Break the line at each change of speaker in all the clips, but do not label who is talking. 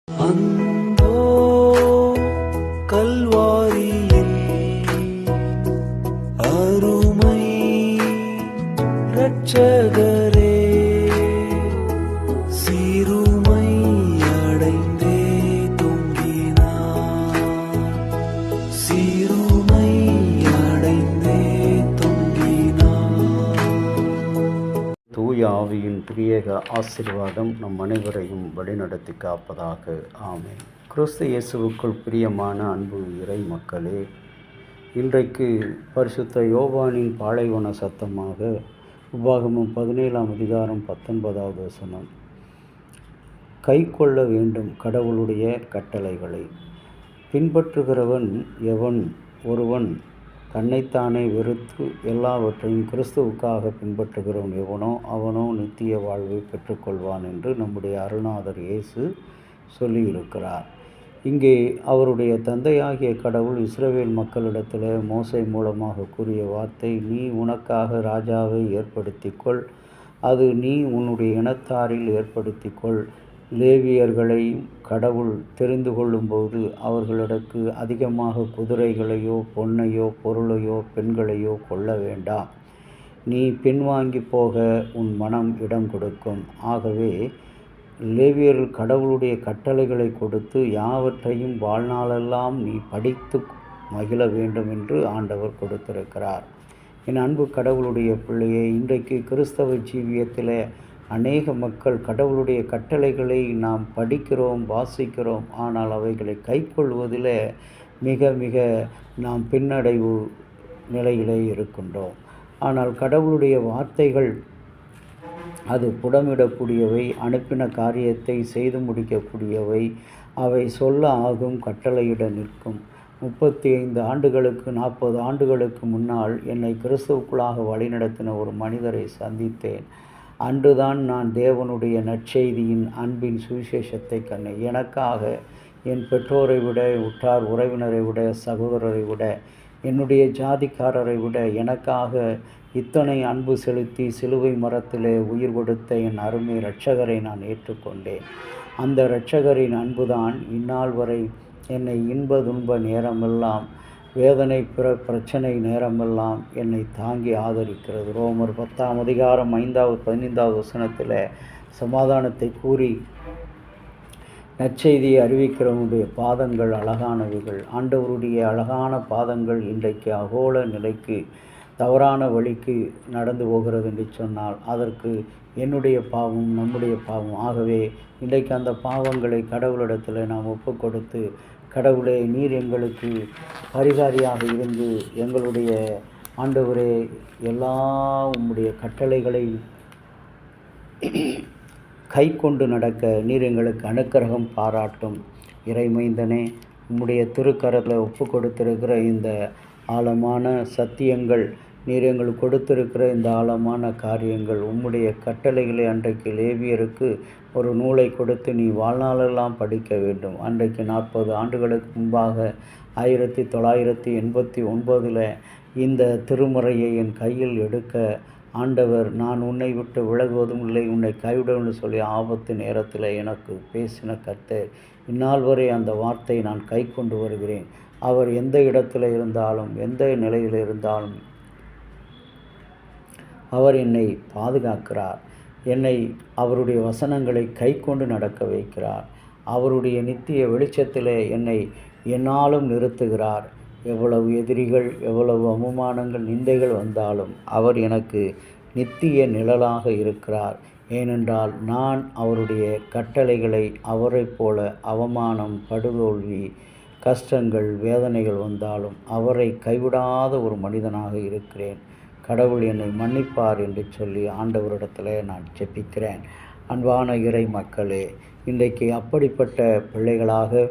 அந்தோ கல்வாரியில் அருமை இரட்சகரே சிறுமை அடைந்தே தொங்கினார், சிறுமை அடைந்தே தொங்கினார்.
தூய ஆவியின் திரியேக ஆசீர்வாதம் நம் அனைவரையும் வழிநடத்தி காப்பதாக. ஆமென். கிறிஸ்து இயேசுவுக்குள் பிரியமான அன்பு இறை மக்களே, இன்றைக்கு பரிசுத்த யோவானின் பாலைவன சத்தமாக உபாகமம் 17ஆம் அதிகாரம் 19வது வசனம். கை கொள்ள வேண்டும் கடவுளுடைய கட்டளைகளை. பின்பற்றுகிறவன் எவன் ஒருவன் தன்னைத்தானே வெறுத்து எல்லாவற்றையும் கிறிஸ்துவுக்காக பின்பற்றுகிறவன் எவனோ அவனோ நித்திய வாழ்வை பெற்றுக்கொள்வான் என்று நம்முடைய அருள்நாதர் இயேசு சொல்லியிருக்கிறார். இங்கே அவருடைய தந்தையாகிய கடவுள் இஸ்ரவேல் மக்களிடத்தில் மோசே மூலமாக கூறிய வார்த்தை, நீ உனக்காக ராஜாவை ஏற்படுத்திக்கொள், அது நீ உன்னுடைய இனத்தாரில் ஏற்படுத்திக்கொள். லேவியர்களை கடவுள் தெரிந்து கொள்ளும்போது அவர்களிடக்கு அதிகமாக குதிரைகளையோ பொன்னையோ பொருளையோ பெண்களையோ கொள்ள வேண்டாம், நீ பின்வாங்கி போக உன் மனம் இடம் கொடுக்கும். ஆகவே லேவியர்கள் கடவுளுடைய கட்டளைகளை கொடுத்து யாவற்றையும் வாழ்நாளெல்லாம் நீ படித்து மகிழ வேண்டும் என்று ஆண்டவர் கொடுத்திருக்கிறார். என் அன்பு கடவுளுடைய பிள்ளையை, இன்றைக்கு கிறிஸ்தவ ஜீவியத்தில் அநேக மக்கள் கடவுளுடைய கட்டளைகளை நாம் படிக்கிறோம், வாசிக்கிறோம், ஆனால் அவைகளை கைக்கொள்வதில் மிக மிக நாம் பின்னடைவு நிலையிலே இருக்கின்றோம். ஆனால் கடவுளுடைய வார்த்தைகள் அது புடமிடக்கூடியவை, அனுப்பின காரியத்தை செய்து முடிக்கக்கூடியவை, அவை சொல்ல ஆகும், கட்டளையிட நிற்கும். 35 ஆண்டுகளுக்கு 40 ஆண்டுகளுக்கு முன்னால் என்னை கிறிஸ்துவுக்குள்ளாக வழிநடத்தின ஒரு மனிதரை சந்தித்தேன். அன்றுதான் நான் தேவனுடைய நற்செய்தியின் அன்பின் சுவிசேஷத்தை கண்டேன். எனக்காக என் பெற்றோரை விட, உற்றார் உறவினரை விட, சகோதரரை விட, என்னுடைய ஜாதிக்காரரை விட எனக்காக இத்தனை அன்பு செலுத்தி சிலுவை மரத்திலே உயிர் கொடுத்த என் அருமை இரட்சகரை நான் ஏற்றுக்கொண்டேன். அந்த இரட்சகரின் அன்புதான் இந்நாள் வரை என்னை இன்ப துன்ப நேரமெல்லாம், வேதனை பிரச்சனை நேரமெல்லாம் என்னை தாங்கி ஆதரிக்கிறது. ரோமர் 10ஆம் அதிகாரம் 5வது 15வது வசனத்தில் சமாதானத்தை கூறி நற்செய்தியை அறிவிக்கிறவனுடைய பாதங்கள் அழகானவைகள். ஆண்டவருடைய அழகான பாதங்கள் இன்றைக்கு அகோல நிலைக்கு, தவறான வழிக்கு நடந்து போகிறது என்று சொன்னால் அதற்கு என்னுடைய பாவம், நம்முடைய பாவம். ஆகவே இன்றைக்கு அந்த பாவங்களை கடவுளிடத்தில் நாம் ஒப்பு கொடுத்து, கடவுளே நீர் எங்களுக்கு பரிகாரியாக இருந்து எங்களுடைய ஆண்டவரே எல்லா உம்முடைய கட்டளைகளை கை கொண்டு நடக்க நீர் எங்களுக்கு அனுக்கிரகம் பாராட்டும். இறைமைந்தனே, உம்முடைய திருக்கரத்தில் ஒப்பு கொடுத்திருக்கிற இந்த ஆழமான சத்தியங்கள், நீர் எங்களுக்கு கொடுத்திருக்கிற இந்த ஆழமான காரியங்கள், உம்முடைய கட்டளைகளை அன்றைக்கு லேவியருக்கு ஒரு நூலை கொடுத்து நீ வாழ்நாளெல்லாம் படிக்க வேண்டும். அன்றைக்கு 40 ஆண்டுகளுக்கு முன்பாக 1989 இந்த திருமுறையை என் கையில் எடுக்க ஆண்டவர், நான் உன்னை விட்டு விலகுவதும் இல்லை, உன்னை கைவிடவும் சொல்லி ஆபத்து நேரத்தில் எனக்கு பேசின கர்த்தர். இந்நாள் வரை அந்த வார்த்தை நான் கை கொண்டு வருகிறேன். அவர் எந்த இடத்துல இருந்தாலும், எந்த நிலையில் இருந்தாலும் அவர் என்னை பாதுகாக்கிறார். என்னை அவருடைய வசனங்களை கை கொண்டு நடக்க வைக்கிறார். அவருடைய நித்திய வெளிச்சத்திலே என்னை என்னாலும் நிறுத்துகிறார். எவ்வளவு எதிரிகள், எவ்வளவு அவமானங்கள், நிந்தைகள் வந்தாலும் அவர் எனக்கு நித்திய நிழலாக இருக்கிறார். ஏனென்றால் நான் அவருடைய கட்டளைகளை, அவரைப் போல அவமானம், படுதோல்வி, கஷ்டங்கள், வேதனைகள் வந்தாலும் அவரை கைவிடாத ஒரு மனிதனாக இருக்கிறேன். கடவுள் என்னை மன்னிப்பார் என்று சொல்லி ஆண்டவரிடத்தில் நான் ஜெபிக்கிறேன். அன்பான இறை மக்களே, இன்றைக்கு அப்படிப்பட்ட பிள்ளைகளாக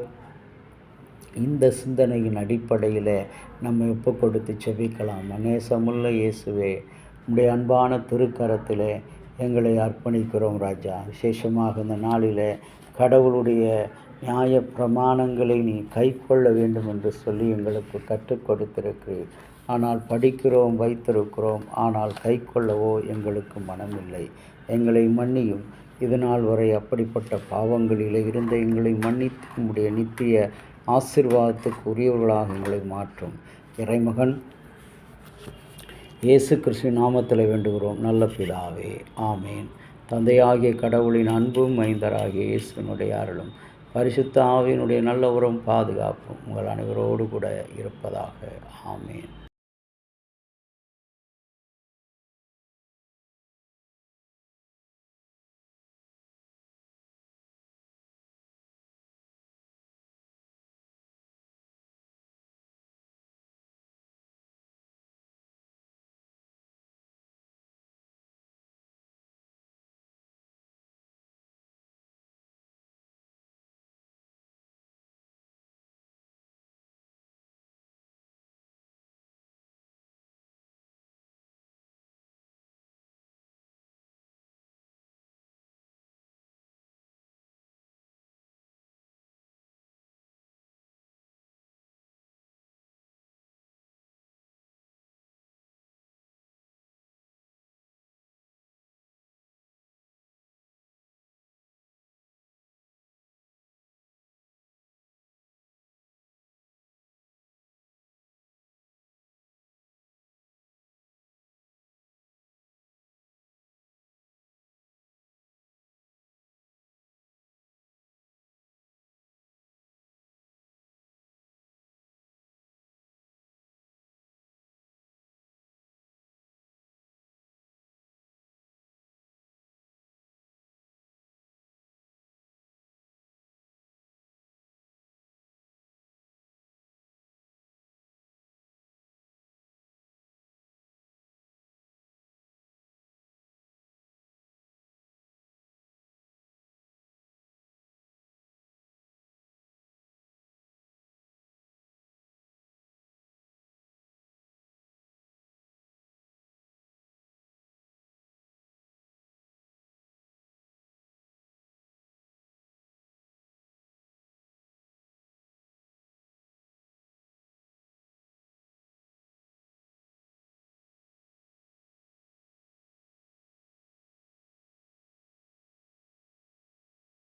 இந்த சிந்தனையின் அடிப்படையில் நம்ம ஒப்பு கொடுத்து ஜெபிக்கலாம். நேசமுள்ள இயேசுவே, உம்முடைய அன்பான திருக்கரத்தில் எங்களை அர்ப்பணிக்கிறோம் ராஜா. விசேஷமாக இந்த நாளில் கடவுளுடைய நியாய பிரமாணங்களை நீ கை கொள்ள வேண்டும் என்று சொல்லி எங்களுக்கு கற்றுக் கொடுத்திருக்கிறீர். ஆனால் படிக்கிறோம், வைத்திருக்கிறோம், ஆனால் கை கொள்ளவோ எங்களுக்கு மனமில்லை. எங்களை மன்னியும். இதுநாள் வரை அப்படிப்பட்ட பாவங்களில் இருந்த எங்களை மன்னித்து உம்முடைய நித்திய ஆசீர்வாதத்துக்கு உரியவர்களாக எங்களை மாற்றும். இறைமகன் இயேசு கிறிஸ்து நாமத்தில் வேண்டுகிறோம் நல்ல பிதாவே, ஆமேன். தந்தையாகிய கடவுளின் அன்பும் மைந்தராகிய இயேசுவினுடைய அருளும் பரிசுத்த ஆவியினுடைய நல்ல உறவும் பாதுகாப்பும் உங்கள் அனைவரோடு கூட இருப்பதாக. ஆமேன்.